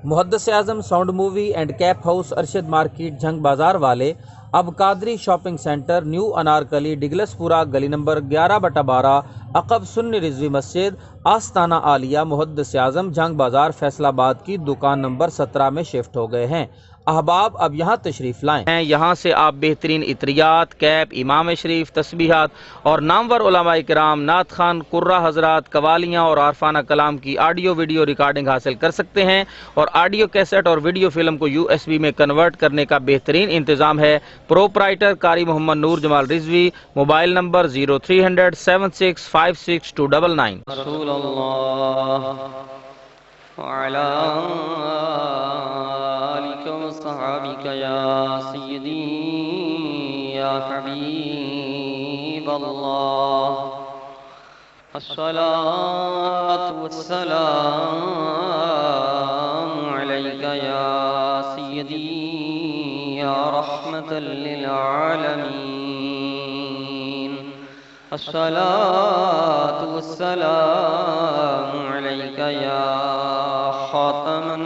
Muhaddis Azam sound movie and cap house Arshad market Jhang बाजार वाले अब Qadri shopping centre new Anarkali Douglaspura गली नंबर 11/12 अकब सुन्नी रिजवी मस्जिद आस्ताना आलिया मुहद्दिस आज़म झंग बाजार फैसलाबाद की दुकान नंबर 17 में शिफ्ट हो गए हैं। अहबाब अब यहाँ तशरीफ़ लाएँ हैं। यहाँ से आप बेहतरीन इत्रियात, कैप, इमाम शरीफ, तस्बीहात और नामवर उलमा इकराम, नात खान, कुर्रा हजरात, कवालियाँ और आरफाना कलाम की ऑडियो वीडियो रिकॉर्डिंग हासिल कर सकते हैं और ऑडियो कैसेट और वीडियो फिल्म को USB में कन्वर्ट करने का बेहतरीन इंतजाम है। प्रोपराइटर कारी मोहम्मद नूर जमाल रिजवी। मोबाइल नंबर 0300 7656 सहाबिका या सय्यदी या हबीब अल्लाह, अस्सलातु वस्सलामु अलैका या सय्यदी या रहमतल लिल आलमीन, अस्सलातु वस्सलामु अलैका या खातमन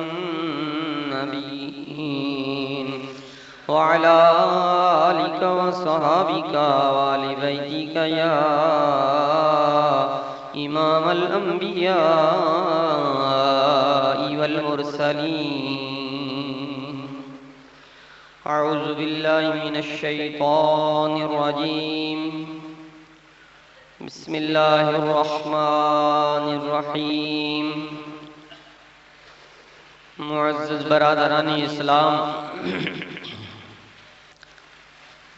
वअला आलिका व सहाबिका वालि बैतिका या इमामल अंबिया वल मुरसलीन। अऊज़ु बिल्लाहि मिनश शैतानिर रजीम। बिस्मिल्लाहिर रहमानिर रहीम। मुअज़्ज़ज़ बरादरान इस्लाम,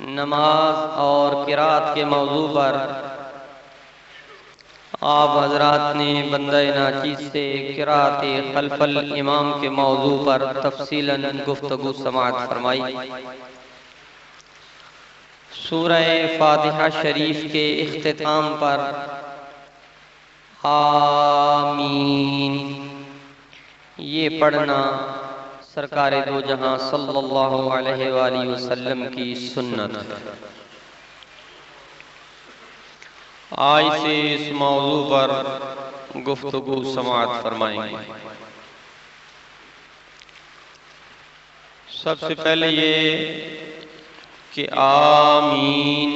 नमाज और किरात के मौजू पर आप हजरात ने बंदे नाचीज़ से किरात खल्फल इमाम के मौजू पर तफसीलन गुफ्तगू समाअत फरमाई। सूरह फातिहा शरीफ के इख्तिताम पर आमीन ये पढ़ना सरकार दो जहां सल्लल्लाहु अलैहि वसल्लम की सुन्नत है। आज से इस मौजू पर गुफ्तगू समाअत फरमाएंगे। सबसे पहले ये कि आमीन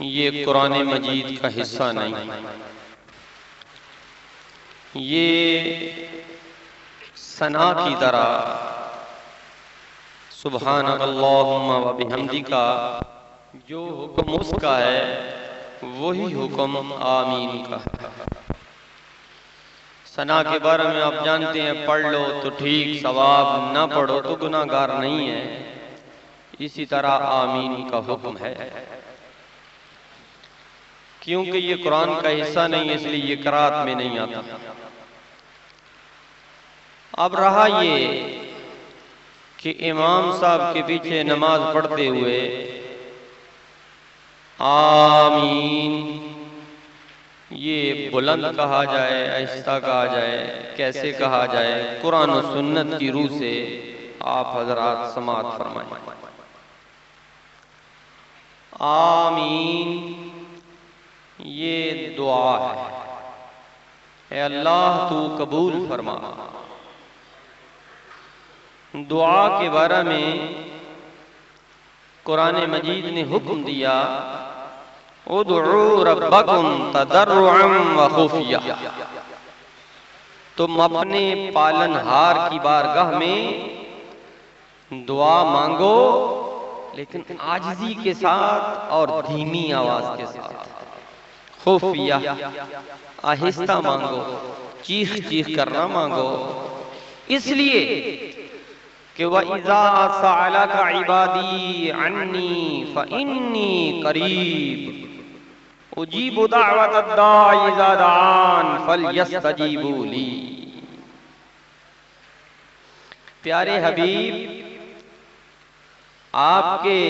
ये कुरान मजीद का हिस्सा नहीं, ये सना की तरह सुब्हानअल्लाहुम्मा व बिहम्दिका जो हुक्म उसका है वही हुक्म आमीन का है। सना के बारे में आप जानते हैं, पढ़ लो तो ठीक सवाब, ना पढ़ो तो गुनाहगार नहीं है। इसी तरह आमीन का हुक्म है। क्योंकि ये कुरान का हिस्सा नहीं है इसलिए ये किरात में नहीं आता। अब रहा ये कि इमाम साहब के पीछे नमाज पढ़ते हुए आमीन ये बुलंद कहा जाए, आहिस्ता कहा जाए, कैसे कहा जाए, कुरान और सुन्नत की रूह से आप हजरात समाअत फरमाएं। आमीन ये दुआ है, ऐ अल्लाह तू कबूल फरमा। दुआ के बारे में कुरान मजीद ने हुक्म दिया, उदउ रब्बकुम तदर्रुअन व खुफिया, तुम अपने पालनहार की बारगाह में दुआ मांगो लेकिन आजिज़ी के साथ और धीमी आवाज के साथ। खुफिया आहिस्ता मांगो, चीख चीख करना मांगो, इसलिए कि वइज़ा सअलका इबादी अन्नी फइन्नी करीब उजीबु दाअवतद दाई इज़ा दआन फलयस्तजीबू ली। प्यारे हबीब, आपके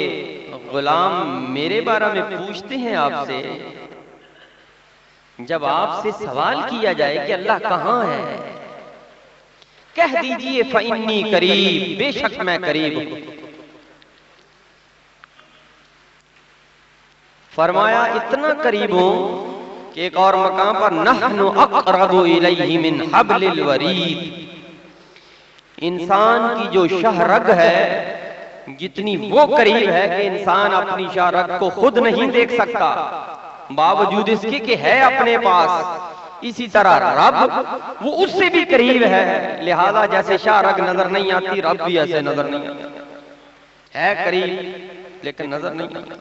गुलाम मेरे बारे में पूछते हैं आपसे, जब आपसे सवाल किया जाए कि अल्लाह कहाँ है, कह दीजिए फइन्नी करीब, बेशक मैं करीब हूं। फरमाया इतना करीब हूं कि एक और मकाम पर नहनु अक़रबु इलैहि मिन हब्लिल वरीद, इंसान की जो शाहरग है, जितनी वो करीब है कि इंसान अपनी शाहरग को खुद नहीं देख सकता, बावजूद इसके कि है अपने पास, इसी तरह रब वो उससे भी करीब है। लिहाजा जैसे शाहरग नजर नहीं आती, रब भी ऐसे नजर नहीं आता, है करीब लेकिन नजर नहीं आता।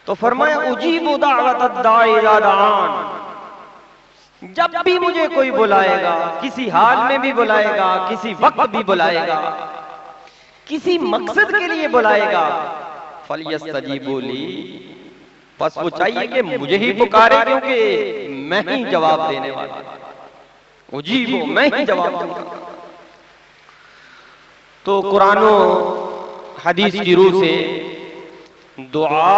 तो फरमाया उजीबु दावत दाई इज़ा दान, जब भी मुझे कोई बुलाएगा, किसी हाल में भी बुलाएगा, किसी वक्त भी बुलाएगा, किसी मकसद के लिए बुलाएगा, फलयस्तजीबू ली, बस वो चाहिए कि मुझे ही पुकारे, क्योंकि मैं ही जवाब देने वाला, उजीबो मैं ही जवाब दूंगा। तो कुरानो हदीस की रूह से दुआ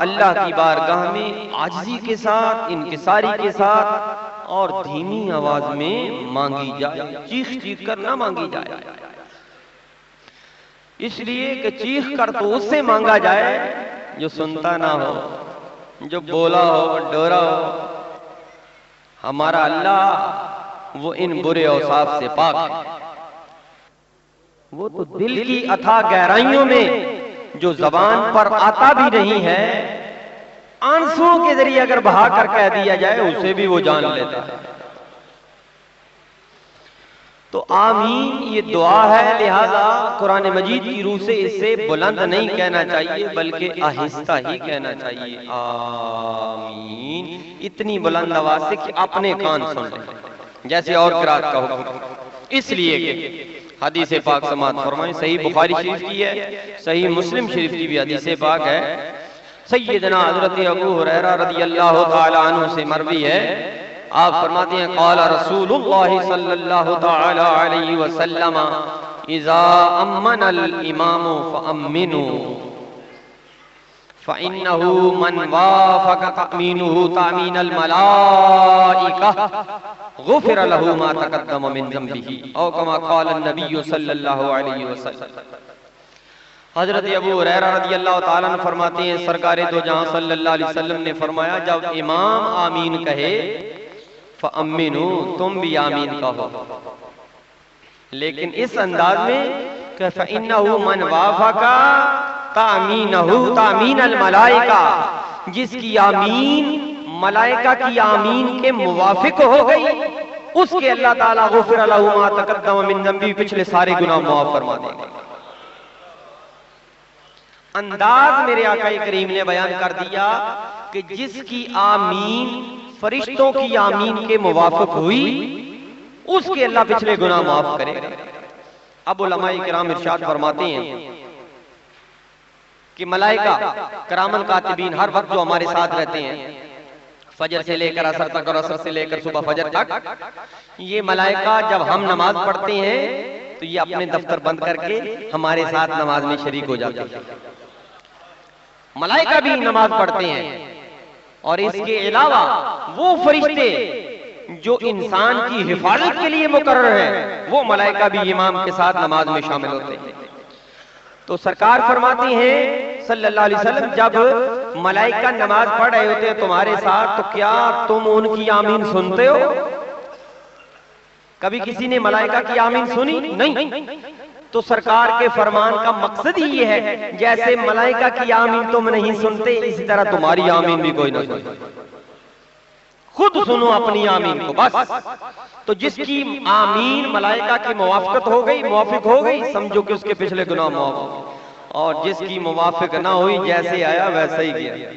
अल्लाह की बारगाह में आजिज़ी के साथ, इनकिसारी के साथ और धीमी आवाज में मांगी जाए, चीख चीख कर ना मांगी जाए, इसलिए कि चीख कर तो उससे मांगा जाए जो सुनता ना हो, जो बोला हो, डरा हो। हमारा अल्लाह वो इन बुरे औसाफ से पाक है, वो तो दिल की अथाह गहराइयों में जो जबान पर आता भी नहीं है, आंसुओं के जरिए अगर बहा कर कह दिया जाए उसे भी वो जान लेता है। तो आमीन ये दुआ है, लिहाजा कुरान मजीद की रूह से इसे बुलंद नहीं कहना चाहिए बल्कि आहिस्ता ही कहना चाहिए, आमीन, इतनी बुलंद आवाज से कि अपने कान सुन ले, जैसे और किरात का हुक्म। इसलिए कि हदीस पाक समात फरमाएं, सही बुखारी शरीफ की है, सही मुस्लिम शरीफ की भी हदीस पाक है, सैयदना हजरत अबू हुरैरा रदियल्लाहु ताला अन्हु से मरवी है, आप फरमाते हैं क़ाल रसूलुल्लाह सल्लल्लाहु ताला अलैहि वसल्लम इज़ा अम्मनल इमामु फअम्मिनु फ़इन्नहु मन वाफ़क़ तअमीनुहु तअमीनल मलाइका गुफ़िर लहु मा तक़द्दम मिन ज़म्बिही औ कमा क़ाल नबी सल्लल्लाहु अलैहि वसल्लम। हजरत अबू हुरैरा रदियल्लाहु ताला अन्हु फरमाते हैं सरकारे दो जहां सल्लल्लाहु अलैहि वसल्लम ने फरमाया, जब इमाम आमीन कहे फ़अम्मिनु, तुम भी आमीन कहो, लेकिन इस अंदाज में कि फ़इन्नहु मन वाफ़क़ा तामीनहु तामीनल मलाइका, जिसकी आमीन मलाइका की आमीन के मुवाफिक हो गई, उसके अल्लाह ताला गुफ़िर लहु मा तक़द्दम मिन ज़म्बी, पिछले सारे गुनाह माफ फरमा देंगे। अंदाज मेरे आका करीम ने बयान कर दिया कि जिसकी आमीन फरिश्तों की आमीन के मुवाफिक हुई, उसके अल्लाह पिछले गुनाह माफ करेगा। अब उलमाए किराम इरशाद फरमाते हैं कि मलाइका करामल कातिबीन हर वक्त जो हमारे साथ रहते हैं, फजर से लेकर असर तक और असर से लेकर सुबह फजर तक, ये मलाइका जब हम नमाज पढ़ते हैं तो ये अपने दफ्तर बंद करके हमारे साथ नमाज में शरीक हो जाते हैं। मलाइका भी नमाज पढ़ते हैं, और इसके अलावा वो फरिश्ते जो इंसान की हिफाजत के लिए मुकर्रर हैं, वो मलाइका भी इमाम के साथ नमाज में शामिल होते हैं। तो सरकार फरमाती हैं सल्लल्लाहु अलैहि वसल्लम, जब मलाइका नमाज पढ़ रहे होते हैं तुम्हारे साथ, तो क्या तुम उनकी आमीन सुनते हो? कभी किसी ने मलाइका की आमीन सुनी? नहीं। तो सरकार के फरमान का मकसद ही ये है, जैसे मलाइका की आमीन तुम नहीं सुनते, इसी तरह तुम्हारी आमीन भी कोई ना सुने, खुद सुनो अपनी आमीन को बस। तो जिसकी आमीन मलाइका की मुवाफिकत हो गई, मुवाफिक हो गई, समझो कि उसके पिछले गुनाह माफ हो गए। और जिसकी मुवाफिक ना हुई, जैसे आया वैसे ही गया,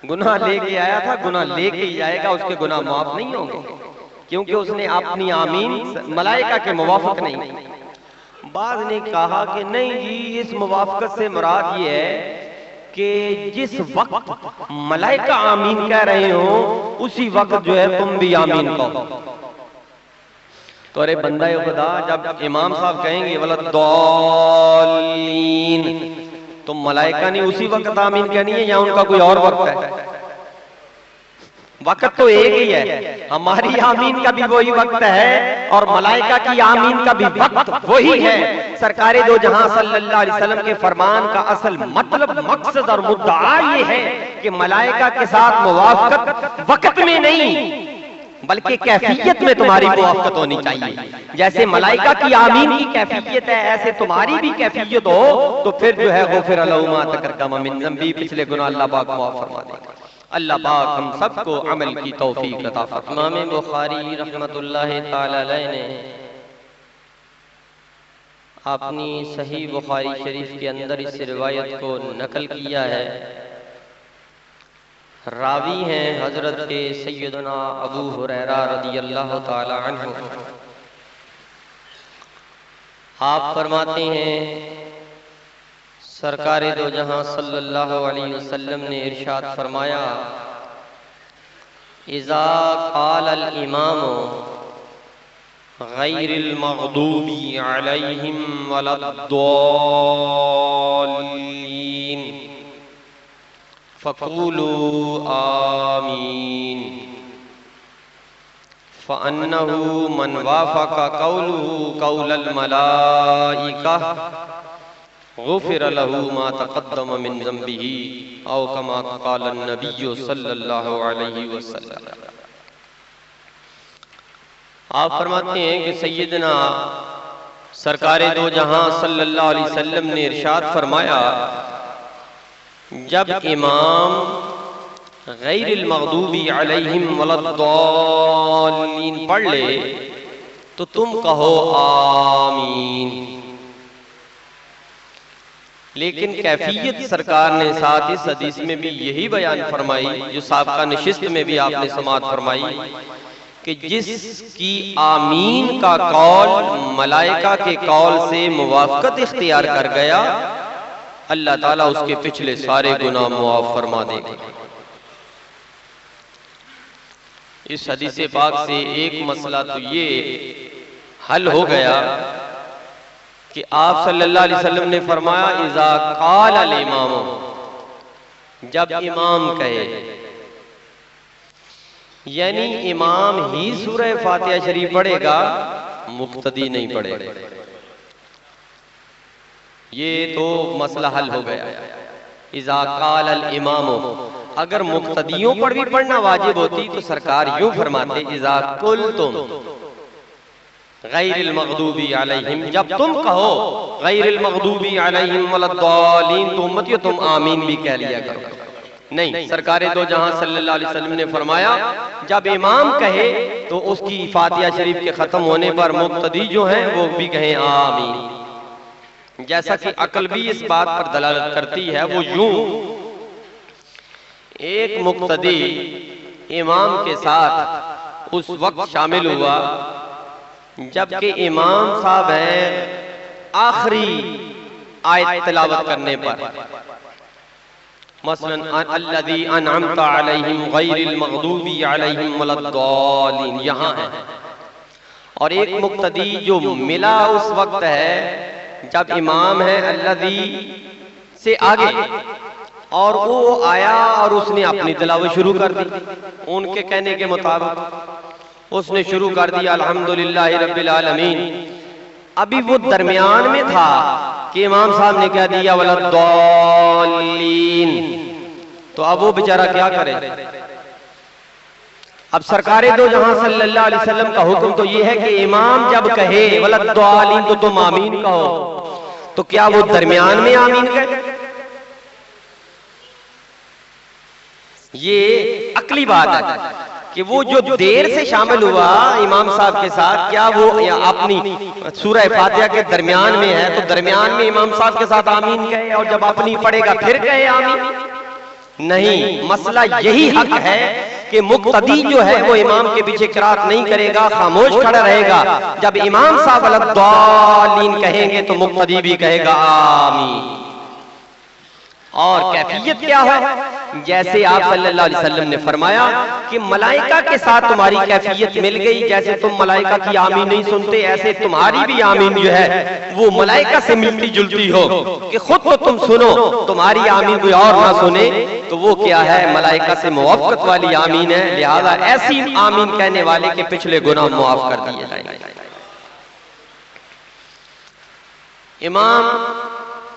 गुनाह लेके आया था, गुनाह लेके ही जाएगा, उसके गुनाह माफ नहीं होंगे, क्योंकि उसने अपनी आमीन मलाइका के मुवाफिक नहीं। बाद ने कहा कि नहीं जी, इस मुवाफिकत से मुराद ये है कि जिस वक्त मलाइका आमीन कह रहे हो, उसी वक्त जो है तुम भी आमीन कहो। तो अरे बंदा खुदा, जब इमाम साहब कहेंगे वलद्दालीन, तो मलाइका ने उसी वक्त आमीन कहनी है या उनका कोई और वक्त है? वक्त तो एक ही है, हमारी आमीन का भी वही वक्त है और मलाइका की आमीन का भी वक्त वही है। सरकारे दो जहां सल्लल्लाहु अलैहि वसल्लम के फरमान का असल मतलब, मकसद और मुद्दा ये है कि मलाइका के साथ मुवाफकत वक्त में नहीं, बल्कि कैफियत में तुम्हारी मुवाफकत होनी चाहिए। जैसे मलाइका की आमीन की कैफियत है, ऐसे तुम्हारी भी कैफियत हो, तो फिर जो है गुफिर लहू मा तक़द्दम मिन ज़ंबी, पिछले गुनाह अल्लाह पाक माफ फरमा देगा। अल्लाह पाक हम सबको अमल की तौफीक अता फरमाए। इमाम बुखारी रहमतुल्लाह तआला अलैह ने अपनी सही बुखारी शरीफ के अंदर इस रिवायत को नकल किया है। रावी हैं हजरत के सैयदना अबू हुरैरा रदियल्लाहु ताला अन्हु। आप फरमाते हैं सरकारे दो जहां सल्लल्लाहु अलैहि वसल्लम ने इरशाद फरमाया, इज़ा क़ालल इमामु गैरिल मग़दूबी अलैहिम वलद्दॉल्लीन फ़क़ूलू आमीन फ़अन्नहु मन वाफ़क़ क़ौलुहु क़ौलल मलाइका गुफ़िर लहू मा तक़द्दम मिन ज़ंबिही औ कमा क़ाल नबी सल्लल्लाहु अलैहि वसल्लम। आप फरमाते हैं कि सैयदना सरकारे दो जहां सल्लल्लाहु अलैहि वसल्लम ने इरशाद फरमाया, जब इमाम गैरिल मग़दूबी अलैहिम वलद्दॉल्लीन पढ़ ले तो तुम कहो आमीन। लेकिन कैफियत सरकार ने साथ इस हदीस में भी यही बयान फरमाई, जो साबका नशिस्त में भी आपने समाअत फरमाई, कि जिसकी आमीन का कौल मलाइका के कौल से मुवाफकत इख्तियार कर गया, अल्लाह ताला उसके पिछले सारे गुनाह मुआफ फरमा देगा। इस हदीस पाक से एक मसला तो ये हल हो गया कि आप सल्लल्लाहु अलैहि वसल्लम ने फरमाया, इज़ा क़ाल अल इमाम, जब इमाम कहे, यानी इमाम ही सूरह फातिहा शरीफ पढ़ेगा, मुक्तदी नहीं पढ़ेगा। ये तो मसला हल हो गया। इज़ा क़ाल अल इमाम, अगर मुक्तदियों पर भी पढ़ना वाजिब होती तो सरकार यूं फरमाते, इज़ा क़ुल्तुम गैरिल मग़दूबी अलैहिम, जब तुम कहो गैरिल मग़दूबी अलैहिम वलद्दॉलीन, तो उम्मतियों तुम आमीन भी कह लिया करो। नहीं, सरकारे दो जहां सल्लल्लाहु अलैहि वसल्लम ने फरमाया, जब इमाम कहे तो उसकी फातिहा शरीफ के खत्म होने पर मुक्तदी जो हैं वो भी कहें आमीन। जैसा कि अकल भी इस बात पर दलालत करती है, वो यूं, एक मुक्तदी इमाम के साथ उस वक्त शामिल हुआ जबकि इमाम साहब हैं आखिरी आयत तिलावत करने पर, मसलन अल्लज़ी अनअमता अलैहिम गैरिल मग़दूबी अलैहिम वलद्दॉलीन यहाँ है, और एक मुक्तदी जो मिला उस वक्त है जब इमाम है अल्लज़ी से आगे, और वो आया और उसने अपनी तिलावत शुरू कर दी। उनके कहने के मुताबिक उसने शुरू कर दिया अल्हम्दुलिल्लाहि रब्बिल आलमीन। अभी वो दरमियान में था कि इमाम साहब ने क्या दिया, वलद्दॉल्लीन। तो अब वो बेचारा क्या करे। अब सरकारे दो जहां सल्लल्लाहु अलैहि वसल्लम का हुक्म तो ये है कि इमाम जब कहे वलद्दॉल्लीन तो तुम आमीन कहो। तो क्या वो दरमियान में आमीन कहे? ये अकली बात है कि वो जो देर से शामिल हुआ इमाम साहब के साथ, क्या वो अपनी सूरह फातिहा के दरमियान में है तो दरमियान में इमाम साहब के साथ आमीन कहे, और जब अपनी पढ़ेगा फिर कहे आमीन? नहीं, मसला यही हक है कि मुक्तदी जो है वो इमाम के पीछे किरात नहीं करेगा, खामोश खड़ा रहेगा। जब इमाम साहब वलद्दॉलीन कहेंगे तो मुक्तदी भी कहेगा आमीन। और कैफियत क्या है? जैसे आप सल्लल्लाहु अलैहि वसल्लम ने फरमाया कि मलाइका के साथ तुम्हारी कैफियत मिल गई। जैसे तुम मलाइका की आमीन नहीं सुनते, ऐसे तुम्हारी भी आमीन जो है वो मलाइका से मिलती जुलती हो कि खुद तो तुम सुनो, तुम्हारी आमीन कोई और ना सुने, तो वो क्या है, मलाइका से मुवाफकत वाली आमीन है। लिहाजा ऐसी आमीन कहने वाले के पिछले गुनाह मुआफ कर दिए जाएंगे। इमाम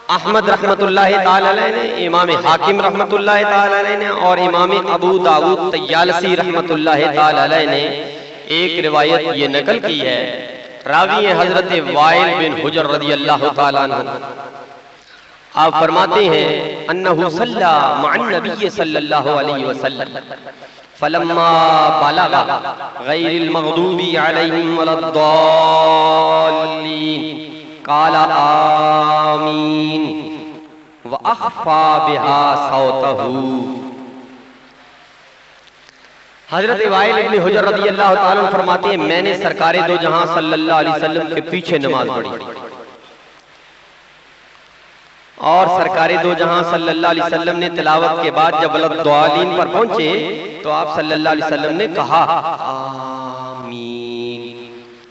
अहमद रहमतुल्लाह ताला अलैह ने, इमाम हाकिम रहमतुल्लाह ताला अलैह ने और इमाम अबू दाऊद तय्यालसी रहमतुल्लाह ताला अलैह ने एक रिवायत ये नकल की है, रावी है हजरत वाइल बिन हुजर रदियल्लाहु ताला अन्हु। आप फरमाते हैं अन्नहु सल्ला मअन नबी सल्लल्लाहु अलैहि वसल्लम फलम्मा बलगा गैरिल मग़दूबी अलैहिम वलद्दाल्लीन क़ाला आमीन व अख़फ़ा बिहा सौतहू। हजरत वाइल इब्न हुजर रदियल्लाहु ताला अन्हु फरमाते हैं मैंने सरकारे दो जहां सल्लल्लाहु अलैहि वसल्लम के पीछे नमाज पढ़ी और सरकारे दो जहां सल्लल्लाहु अलैहि वसल्लम ने तिलावत के बाद जब वलद्दालीन पर पहुंचे तो आप सल्लल्लाहु अलैहि वसल्लम ने कहा आमीन।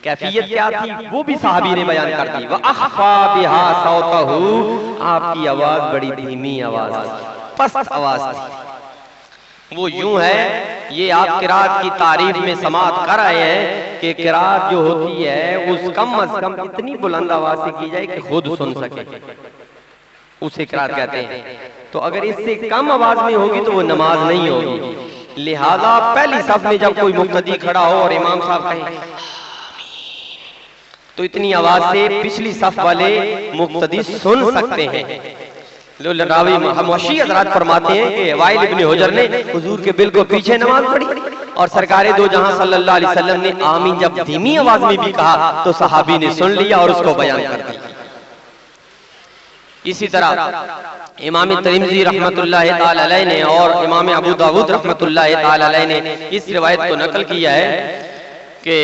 कैफियत क्या थी वो भी साहबी ने बयान कर दी। व अख़फ़ा बिहा सौतहू, आपकी आवाज बड़ी धीमी आवाज, पस्त आवाज थी। वो यूं है, ये आप किरात की तारीफ में समात कर रहे हैं कि किरात जो होती है उस कम अज कम इतनी बुलंद आवाज से की जाए कि खुद सुन सके, उसे किरात कहते हैं। तो अगर इससे कम आवाज में होगी तो वो नमाज नहीं होगी। लिहाजा पहली सफ में जब कोई मुक्तदी खड़ा हो और इमाम साहब कहे तो इतनी आवाज से पिछली सफ वाले मुक्तदी सुन सकते हैं। रावी मुहशी हज़रात फरमाते हैं कि वाइल इब्न हुजर ने हुजूर के बिल्कुल पीछे नमाज पढ़ी और सरकारे दो जहां सल्लल्लाहु अलैहि वसल्लम ने आमीन जब धीमी आवाज में भी कहा तो सहाबी ने सुन लिया और उसको बयान कर दिया। इसी तरह इमाम तिरमिज़ी रहमतुल्लाहि ताला अलैहि ने और इमाम अबू दाऊद रहमतुल्लाहि ताला अलैहि ने इस रिवायत को नकल किया है कि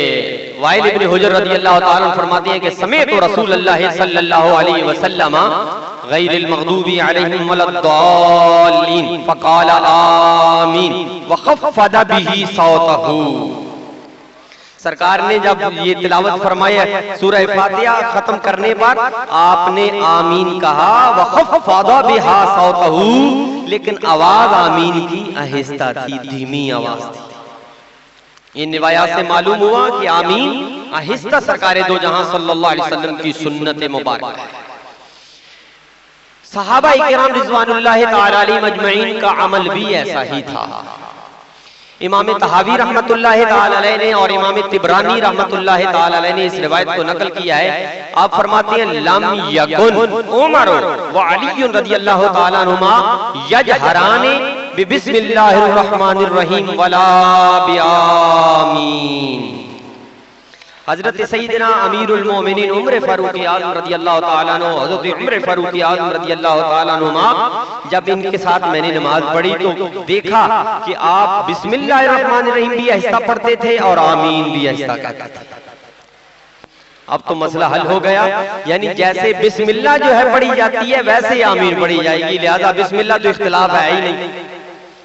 वाइल इब्न हुजर रदियल्लाहु ताला अन्हु फरमाते हैं कि समेअतु रसूलल्लाह सल्लल्लाहु अलैहि वसल्लम गैरिल मग़दूबी अलैहिम वलद्दाल्लीन फ़क़ाल आमीन व ख़फ़्फ़द बिही सौतहू। सरकार ने जब ये तिलावत फरमाया सूरह फातिहा खत्म करने पर आपने आमीन कहा व ख़फ़्फ़द बिहा सौतहू, लेकिन आवाज आमीन की आहिस्ता थी, धीमी आवाज थी। इन रिवायात से मालूम हुआ कि आमीन आहिस्ता सरकारे दो जहां सल्लल्लाहु अलैहि वसल्लम की सुन्नत मुबारक है। सहाबा इकराम रिज़वानुल्लाहि ताला अलैहिम अजमईन का अमल भी ऐसा ही था। इमाम तहावी रहमतुल्लाहि ताला अलैहि ने और इमाम तिबरानी रहमतुल्लाहि ताला अलैहि ने इस रिवायत को नकल किया है। आप फरमाते हैं लम यकुन उमर व अली रदियल्लाहु ताला अन्हुमा यजहराने बिस्मिल्लाहिर रहमानिर रहीम वला बिआमीन। हजरत सैयदना अमीरुल मोमिनीन उमर फारूक आज़म रदियल्लाहु ताला अन्हु, हजरत उमर फारूक आज़म रदियल्लाहु ताला अन्हुमा जब इनके साथ मैंने नमाज पढ़ी तो देखा कि आप बिस्मिल्लाहिर रहमानिर रहीम भी आहिस्ता पढ़ते थे और आमीन भी आहिस्ता कहते थे। अब तो मसला हल हो गया, यानी जैसे बिस्मिल्लाह जो है पढ़ी जाती है वैसे आमीन पढ़ी जाएगी। लिहाजा बिस्मिल्लाह तो इख्तिलाफ है ही नहीं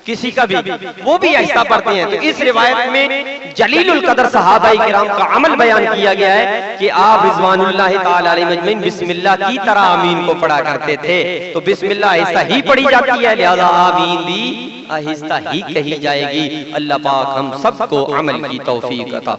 किसी का भी, वो भी आहिस्ता पढ़ते हैं। तो इस रिवायत में जलीलुल कदर सहाबाई किराम का अमल बयान किया गया है कि आप रिज़वानुल्लाहि ताला अलैहिम अजमईन बिस्मिल्लाह की तरह आमीन को पढ़ा करते थे। तो बिस्मिल्लाह आहिस्ता ही पढ़ी जाती है, लिहाजा आमीन भी आहिस्ता ही कही जाएगी। अल्लाह पाक हम सबको अमल की तौफीक अता